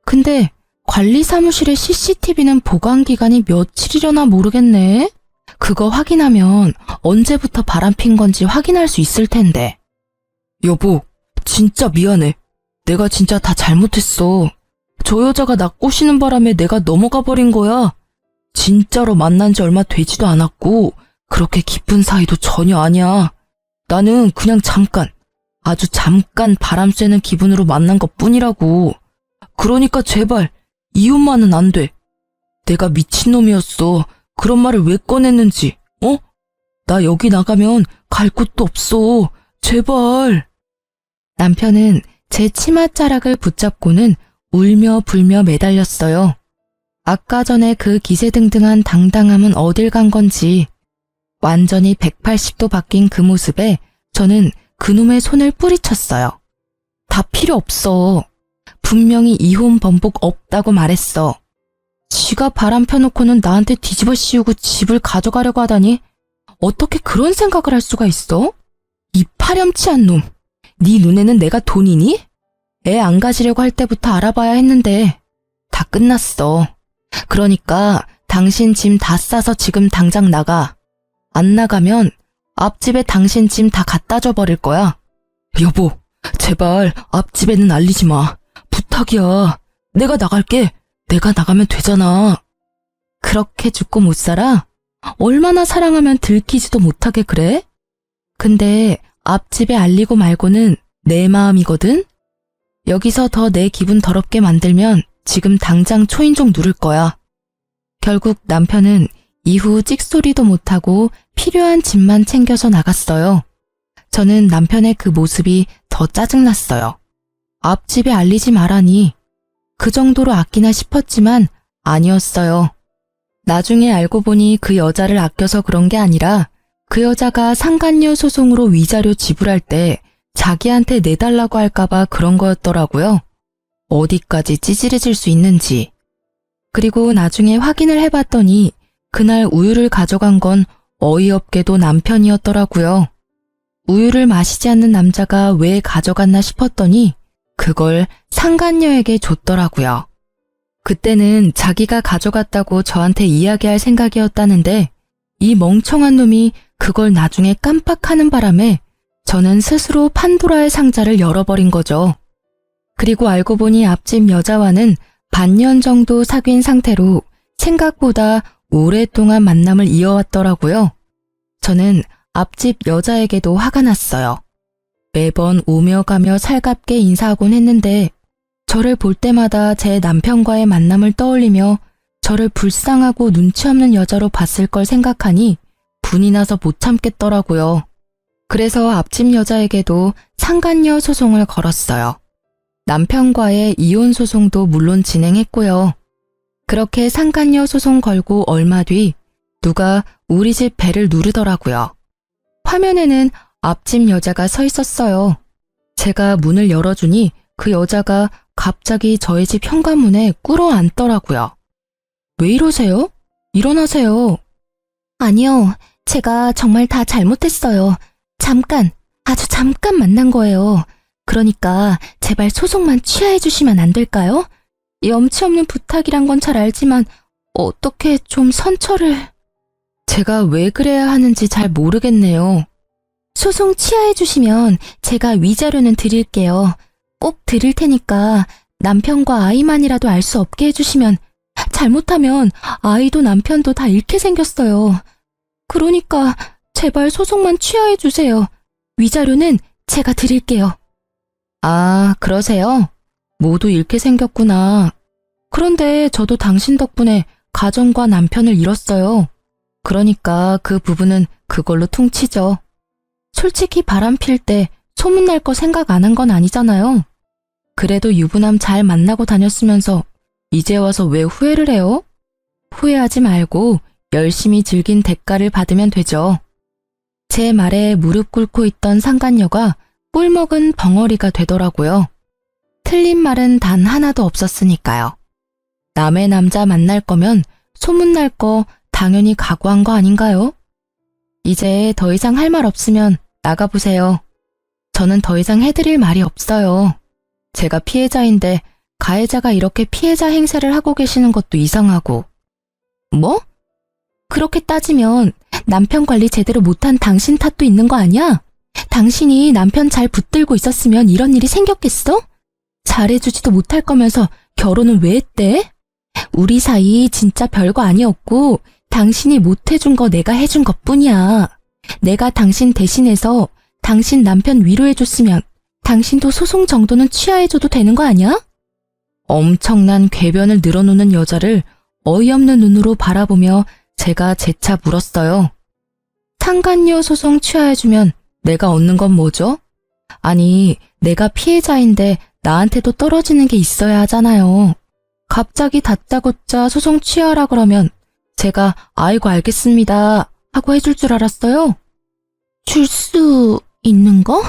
근데 관리 사무실의 CCTV는 보관 기간이 며칠이려나 모르겠네. 그거 확인하면 언제부터 바람핀 건지 확인할 수 있을 텐데. 여보, 진짜 미안해. 내가 진짜 다 잘못했어. 저 여자가 나 꼬시는 바람에 내가 넘어가 버린 거야. 진짜로 만난 지 얼마 되지도 않았고 그렇게 깊은 사이도 전혀 아니야. 나는 그냥 잠깐, 아주 잠깐 바람 쐬는 기분으로 만난 것 뿐이라고. 그러니까 제발 이혼만은 안 돼. 내가 미친놈이었어. 그런 말을 왜 꺼냈는지, 나 여기 나가면 갈 곳도 없어. 제발. 남편은 제 치맛자락을 붙잡고는 울며 불며 매달렸어요. 아까 전에 그 기세등등한 당당함은 어딜 간 건지. 완전히 180도 바뀐 그 모습에 저는 그놈의 손을 뿌리쳤어요. 다 필요 없어. 분명히 이혼 번복 없다고 말했어. 지가 바람 펴놓고는 나한테 뒤집어 씌우고 집을 가져가려고 하다니 어떻게 그런 생각을 할 수가 있어? 이 파렴치한 놈. 네 눈에는 내가 돈이니? 애 안 가지려고 할 때부터 알아봐야 했는데 다 끝났어. 그러니까 당신 짐 다 싸서 지금 당장 나가. 안 나가면 앞집에 당신 짐 다 갖다 줘 버릴 거야. 여보, 제발 앞집에는 알리지 마. 부탁이야. 내가 나갈게. 내가 나가면 되잖아. 그렇게 죽고 못 살아? 얼마나 사랑하면 들키지도 못하게 그래? 근데 앞집에 알리고 말고는 내 마음이거든? 여기서 더 내 기분 더럽게 만들면 지금 당장 초인종 누를 거야. 결국 남편은 이후 찍소리도 못하고 필요한 짐만 챙겨서 나갔어요. 저는 남편의 그 모습이 더 짜증났어요. 앞집에 알리지 말라니. 그 정도로 아끼나 싶었지만 아니었어요. 나중에 알고 보니 그 여자를 아껴서 그런 게 아니라 그 여자가 상간녀 소송으로 위자료 지불할 때 자기한테 내달라고 할까봐 그런 거였더라고요. 어디까지 찌질해질 수 있는지. 그리고 나중에 확인을 해봤더니 그날 우유를 가져간 건 어이없게도 남편이었더라고요. 우유를 마시지 않는 남자가 왜 가져갔나 싶었더니 그걸 상간녀에게 줬더라고요. 그때는 자기가 가져갔다고 저한테 이야기할 생각이었다는데 이 멍청한 놈이 그걸 나중에 깜빡하는 바람에 저는 스스로 판도라의 상자를 열어버린 거죠. 그리고 알고 보니 앞집 여자와는 반년 정도 사귄 상태로 생각보다 오랫동안 만남을 이어왔더라고요. 저는 앞집 여자에게도 화가 났어요. 매번 오며 가며 살갑게 인사하곤 했는데 저를 볼 때마다 제 남편과의 만남을 떠올리며 저를 불쌍하고 눈치 없는 여자로 봤을 걸 생각하니 분이 나서 못 참겠더라고요. 그래서 앞집 여자에게도 상간녀 소송을 걸었어요. 남편과의 이혼 소송도 물론 진행했고요. 그렇게 상간녀 소송 걸고 얼마 뒤 누가 우리 집 배를 누르더라고요. 화면에는 앞집 여자가 서 있었어요. 제가 문을 열어주니 그 여자가 갑자기 저희 집 현관문에 꿇어 앉더라고요. 왜 이러세요? 일어나세요. 아니요, 제가 정말 다 잘못했어요. 잠깐, 아주 잠깐 만난 거예요. 그러니까 제발 소송만 취하해 주시면 안 될까요? 염치 없는 부탁이란 건 잘 알지만 어떻게 좀 선처를... 제가 왜 그래야 하는지 잘 모르겠네요. 소송 취하해 주시면 제가 위자료는 드릴게요. 꼭 드릴 테니까 남편과 아이만이라도 알 수 없게 해주시면, 잘못하면 아이도 남편도 다 잃게 생겼어요. 그러니까 제발 소송만 취하해 주세요. 위자료는 제가 드릴게요. 아, 그러세요? 모두 잃게 생겼구나. 그런데 저도 당신 덕분에 가정과 남편을 잃었어요. 그러니까 그 부분은 그걸로 퉁치죠. 솔직히 바람 필 때 소문날 거 생각 안 한 건 아니잖아요. 그래도 유부남 잘 만나고 다녔으면서 이제 와서 왜 후회를 해요? 후회하지 말고 열심히 즐긴 대가를 받으면 되죠. 제 말에 무릎 꿇고 있던 상간녀가 꿀먹은 벙어리가 되더라고요. 틀린 말은 단 하나도 없었으니까요. 남의 남자 만날 거면 소문날 거 당연히 각오한 거 아닌가요? 이제 더 이상 할 말 없으면 나가보세요. 저는 더 이상 해드릴 말이 없어요. 제가 피해자인데 가해자가 이렇게 피해자 행세를 하고 계시는 것도 이상하고. 뭐? 그렇게 따지면 남편 관리 제대로 못한 당신 탓도 있는 거 아니야? 당신이 남편 잘 붙들고 있었으면 이런 일이 생겼겠어? 잘해주지도 못할 거면서 결혼은 왜 했대? 우리 사이 진짜 별거 아니었고 당신이 못해준 거 내가 해준 것뿐이야. 내가 당신 대신해서 당신 남편 위로해줬으면 당신도 소송 정도는 취하해줘도 되는 거 아니야? 엄청난 궤변을 늘어놓는 여자를 어이없는 눈으로 바라보며 제가 재차 물었어요. 상간녀 소송 취하해주면 내가 얻는 건 뭐죠? 아니, 내가 피해자인데 나한테도 떨어지는 게 있어야 하잖아요. 갑자기 다짜고짜 소송 취하라 그러면 제가 아이고 알겠습니다 하고 해줄 줄 알았어요. 줄 수 있는 거?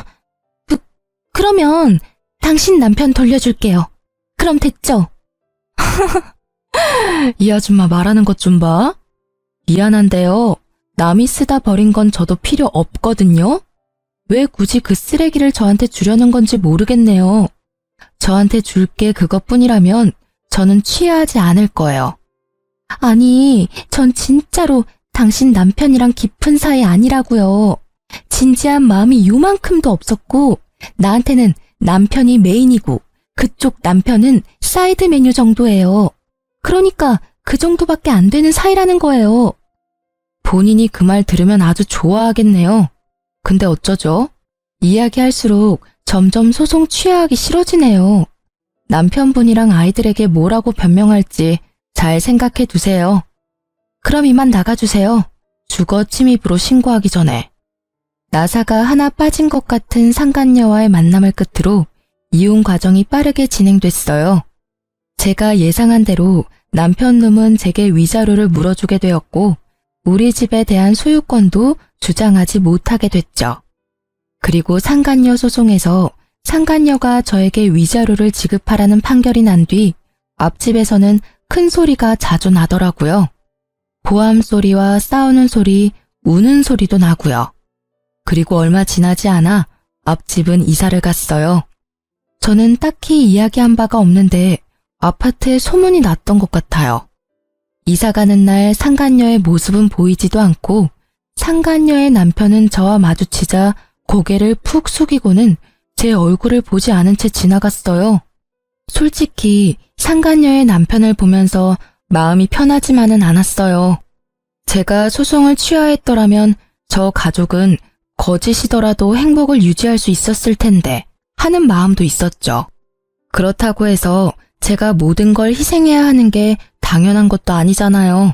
그러면 당신 남편 돌려줄게요. 그럼 됐죠? 이 아줌마 말하는 것 좀 봐. 미안한데요. 남이 쓰다 버린 건 저도 필요 없거든요. 왜 굳이 그 쓰레기를 저한테 주려는 건지 모르겠네요. 저한테 줄 게 그것뿐이라면 저는 취하지 않을 거예요. 아니, 전 진짜로 당신 남편이랑 깊은 사이 아니라고요. 진지한 마음이 요만큼도 없었고 나한테는 남편이 메인이고 그쪽 남편은 사이드 메뉴 정도예요. 그러니까 그 정도밖에 안 되는 사이라는 거예요. 본인이 그 말 들으면 아주 좋아하겠네요. 근데 어쩌죠? 이야기할수록 점점 소송 취하하기 싫어지네요. 남편분이랑 아이들에게 뭐라고 변명할지 잘 생각해 두세요. 그럼 이만 나가주세요. 주거 침입으로 신고하기 전에. 나사가 하나 빠진 것 같은 상간녀와의 만남을 끝으로 이혼 과정이 빠르게 진행됐어요. 제가 예상한 대로 남편놈은 제게 위자료를 물어주게 되었고 우리 집에 대한 소유권도 주장하지 못하게 됐죠. 그리고 상간녀 소송에서 상간녀가 저에게 위자료를 지급하라는 판결이 난 뒤 앞집에서는 큰 소리가 자주 나더라고요. 보암 소리와 싸우는 소리, 우는 소리도 나고요. 그리고 얼마 지나지 않아 앞집은 이사를 갔어요. 저는 딱히 이야기한 바가 없는데 아파트에 소문이 났던 것 같아요. 이사 가는 날 상간녀의 모습은 보이지도 않고 상간녀의 남편은 저와 마주치자 고개를 푹 숙이고는 제 얼굴을 보지 않은 채 지나갔어요. 솔직히 상간녀의 남편을 보면서 마음이 편하지만은 않았어요. 제가 소송을 취하했더라면 저 가족은 거짓이더라도 행복을 유지할 수 있었을 텐데 하는 마음도 있었죠. 그렇다고 해서 제가 모든 걸 희생해야 하는 게 당연한 것도 아니잖아요.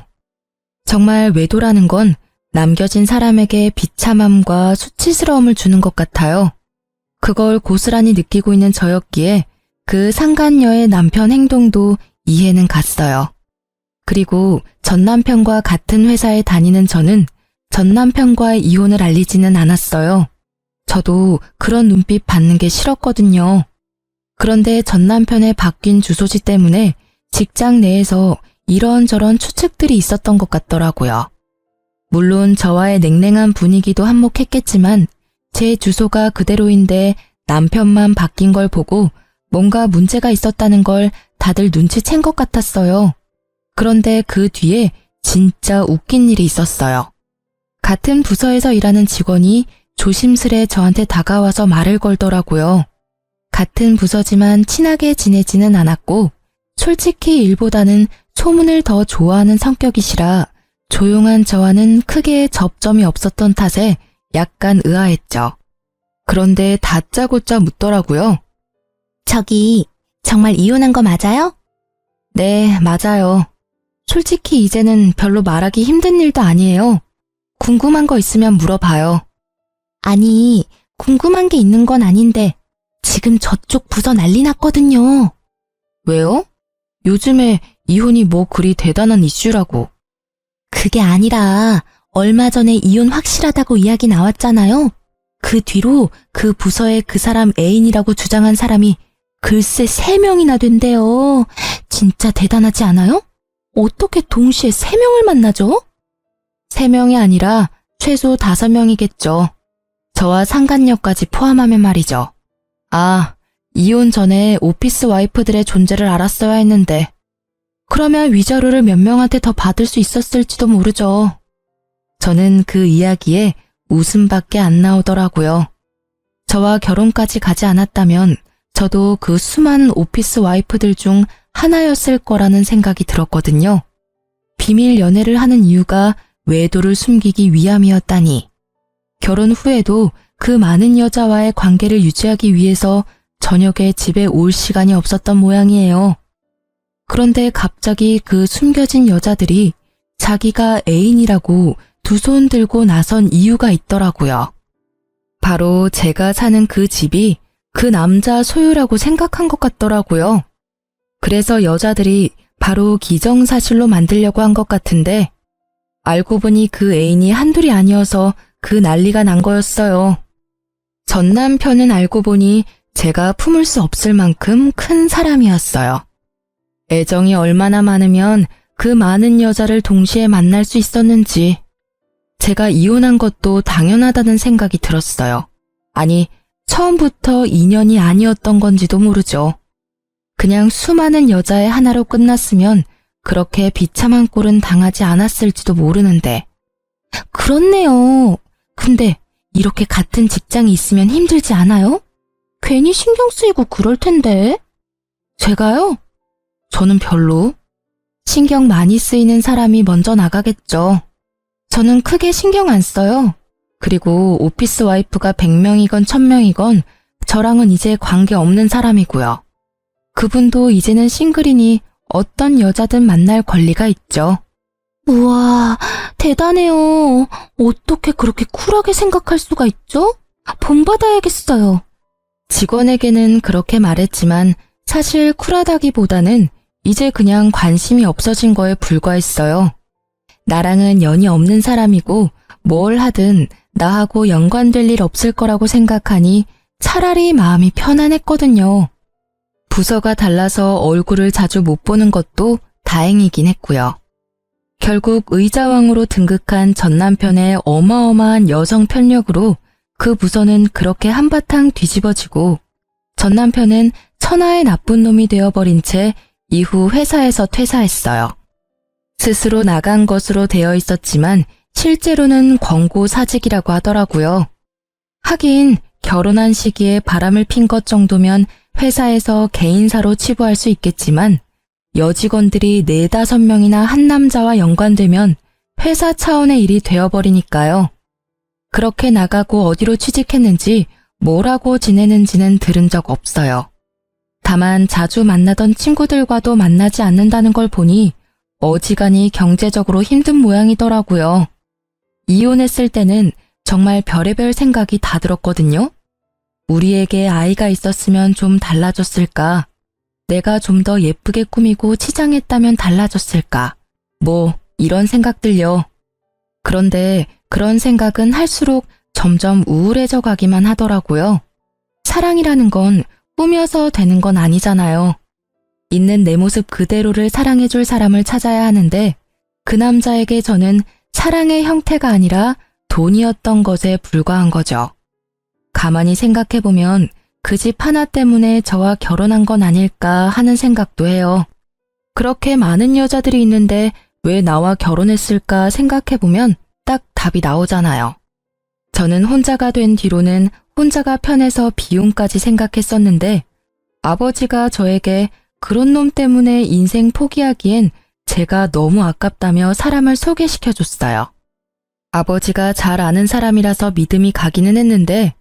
정말 외도라는 건 남겨진 사람에게 비참함과 수치스러움을 주는 것 같아요. 그걸 고스란히 느끼고 있는 저였기에 그 상간녀의 남편 행동도 이해는 갔어요. 그리고 전 남편과 같은 회사에 다니는 저는 전 남편과의 이혼을 알리지는 않았어요. 저도 그런 눈빛 받는 게 싫었거든요. 그런데 전 남편의 바뀐 주소지 때문에 직장 내에서 이런저런 추측들이 있었던 것 같더라고요. 물론 저와의 냉랭한 분위기도 한몫했겠지만 제 주소가 그대로인데 남편만 바뀐 걸 보고 뭔가 문제가 있었다는 걸 다들 눈치챈 것 같았어요. 그런데 그 뒤에 진짜 웃긴 일이 있었어요. 같은 부서에서 일하는 직원이 조심스레 저한테 다가와서 말을 걸더라고요. 같은 부서지만 친하게 지내지는 않았고 솔직히 일보다는 소문을 더 좋아하는 성격이시라 조용한 저와는 크게 접점이 없었던 탓에 약간 의아했죠. 그런데 다짜고짜 묻더라고요. 저기, 정말 이혼한 거 맞아요? 네, 맞아요. 솔직히 이제는 별로 말하기 힘든 일도 아니에요. 궁금한 거 있으면 물어봐요. 아니, 궁금한 게 있는 건 아닌데, 지금 저쪽 부서 난리 났거든요. 왜요? 요즘에 이혼이 뭐 그리 대단한 이슈라고. 그게 아니라, 얼마 전에 이혼 확실하다고 이야기 나왔잖아요. 그 뒤로 그 부서에 그 사람 애인이라고 주장한 사람이 글쎄 3명이나 된대요. 진짜 대단하지 않아요? 어떻게 동시에 3명을 만나죠? 3명이 아니라 최소 5명이겠죠. 저와 상간녀까지 포함하면 말이죠. 아, 이혼 전에 오피스 와이프들의 존재를 알았어야 했는데. 그러면 위자료를 몇 명한테 더 받을 수 있었을지도 모르죠. 저는 그 이야기에 웃음밖에 안 나오더라고요. 저와 결혼까지 가지 않았다면 저도 그 수많은 오피스 와이프들 중 하나였을 거라는 생각이 들었거든요. 비밀 연애를 하는 이유가 외도를 숨기기 위함이었다니. 결혼 후에도 그 많은 여자와의 관계를 유지하기 위해서 저녁에 집에 올 시간이 없었던 모양이에요. 그런데 갑자기 그 숨겨진 여자들이 자기가 애인이라고 두 손 들고 나선 이유가 있더라고요. 바로 제가 사는 그 집이 그 남자 소유라고 생각한 것 같더라고요. 그래서 여자들이 바로 기정사실로 만들려고 한 것 같은데 알고 보니 그 애인이 한둘이 아니어서 그 난리가 난 거였어요. 전 남편은 알고 보니 제가 품을 수 없을 만큼 큰 사람이었어요. 애정이 얼마나 많으면 그 많은 여자를 동시에 만날 수 있었는지 제가 이혼한 것도 당연하다는 생각이 들었어요. 아니, 처음부터 인연이 아니었던 건지도 모르죠. 그냥 수많은 여자의 하나로 끝났으면 그렇게 비참한 꼴은 당하지 않았을지도 모르는데. 그렇네요. 근데 이렇게 같은 직장이 있으면 힘들지 않아요? 괜히 신경 쓰이고 그럴 텐데. 제가요? 저는 별로. 신경 많이 쓰이는 사람이 먼저 나가겠죠. 저는 크게 신경 안 써요. 그리고 오피스 와이프가 100명이건 1000명이건 저랑은 이제 관계없는 사람이고요. 그분도 이제는 싱글이니 어떤 여자든 만날 권리가 있죠. 우와, 대단해요. 어떻게 그렇게 쿨하게 생각할 수가 있죠? 본받아야겠어요. 직원에게는 그렇게 말했지만 사실 쿨하다기보다는 이제 그냥 관심이 없어진 거에 불과했어요. 나랑은 연이 없는 사람이고 뭘 하든 나하고 연관될 일 없을 거라고 생각하니 차라리 마음이 편안했거든요. 부서가 달라서 얼굴을 자주 못 보는 것도 다행이긴 했고요. 결국 의자왕으로 등극한 전 남편의 어마어마한 여성 편력으로 그 부서는 그렇게 한바탕 뒤집어지고 전 남편은 천하의 나쁜 놈이 되어버린 채 이후 회사에서 퇴사했어요. 스스로 나간 것으로 되어 있었지만 실제로는 권고 사직이라고 하더라고요. 하긴 결혼한 시기에 바람을 핀 것 정도면 회사에서 개인사로 치부할 수 있겠지만 여직원들이 4~5명이나 한 남자와 연관되면 회사 차원의 일이 되어버리니까요. 그렇게 나가고 어디로 취직했는지 뭐라고 지내는지는 들은 적 없어요. 다만 자주 만나던 친구들과도 만나지 않는다는 걸 보니 어지간히 경제적으로 힘든 모양이더라고요. 이혼했을 때는 정말 별의별 생각이 다 들었거든요. 우리에게 아이가 있었으면 좀 달라졌을까? 내가 좀 더 예쁘게 꾸미고 치장했다면 달라졌을까? 뭐 이런 생각들요. 그런데 그런 생각은 할수록 점점 우울해져 가기만 하더라고요. 사랑이라는 건 꾸며서 되는 건 아니잖아요. 있는 내 모습 그대로를 사랑해줄 사람을 찾아야 하는데 그 남자에게 저는 사랑의 형태가 아니라 돈이었던 것에 불과한 거죠. 가만히 생각해보면 그 집 하나 때문에 저와 결혼한 건 아닐까 하는 생각도 해요. 그렇게 많은 여자들이 있는데 왜 나와 결혼했을까 생각해보면 딱 답이 나오잖아요. 저는 혼자가 된 뒤로는 혼자가 편해서 비용까지 생각했었는데 아버지가 저에게 그런 놈 때문에 인생 포기하기엔 제가 너무 아깝다며 사람을 소개시켜줬어요. 아버지가 잘 아는 사람이라서 믿음이 가기는 했는데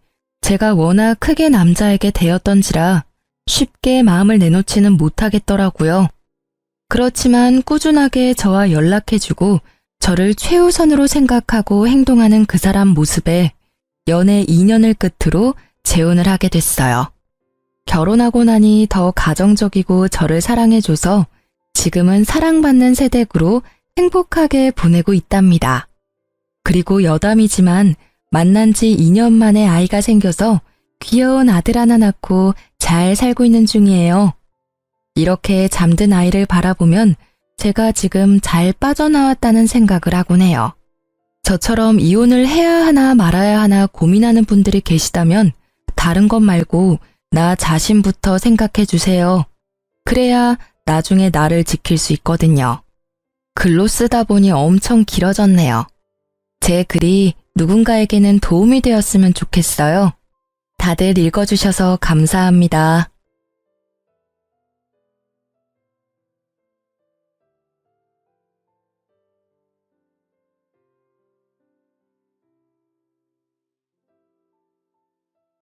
제가 워낙 크게 남자에게 대었던지라 쉽게 마음을 내놓지는 못하겠더라고요. 그렇지만 꾸준하게 저와 연락해주고 저를 최우선으로 생각하고 행동하는 그 사람 모습에 연애 2년을 끝으로 재혼을 하게 됐어요. 결혼하고 나니 더 가정적이고 저를 사랑해줘서 지금은 사랑받는 세댁으로 행복하게 보내고 있답니다. 그리고 여담이지만 만난 지 2년 만에 아이가 생겨서 귀여운 아들 하나 낳고 잘 살고 있는 중이에요. 이렇게 잠든 아이를 바라보면 제가 지금 잘 빠져나왔다는 생각을 하곤 해요. 저처럼 이혼을 해야 하나 말아야 하나 고민하는 분들이 계시다면 다른 것 말고 나 자신부터 생각해 주세요. 그래야 나중에 나를 지킬 수 있거든요. 글로 쓰다 보니 엄청 길어졌네요. 제 글이 누군가에게는 도움이 되었으면 좋겠어요. 다들 읽어주셔서 감사합니다.